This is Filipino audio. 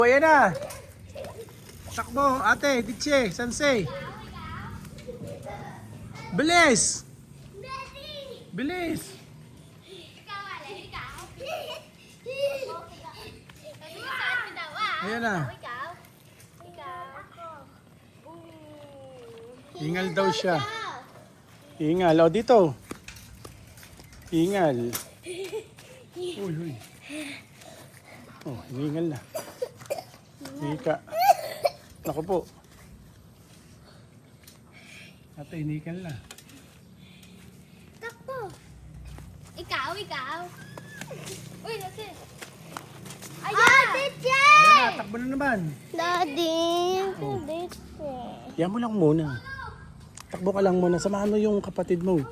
Ayan na. Takbo, ate, Ditche, Sansei. Bilis! Bilis! Ayan na. Hingal daw siya. Hingal. O, dito. Hingal. Uy, uy. Oh, hingal na. Hika. Naku po. Ate, hingal na. Takbo. Ikaw. Uy, natin. Ditche! Ayan na, takbo na naman. Daddy. Oh. Ditche. Yan mo lang muna. Takbo ka lang muna. Samahan mo yung kapatid mo.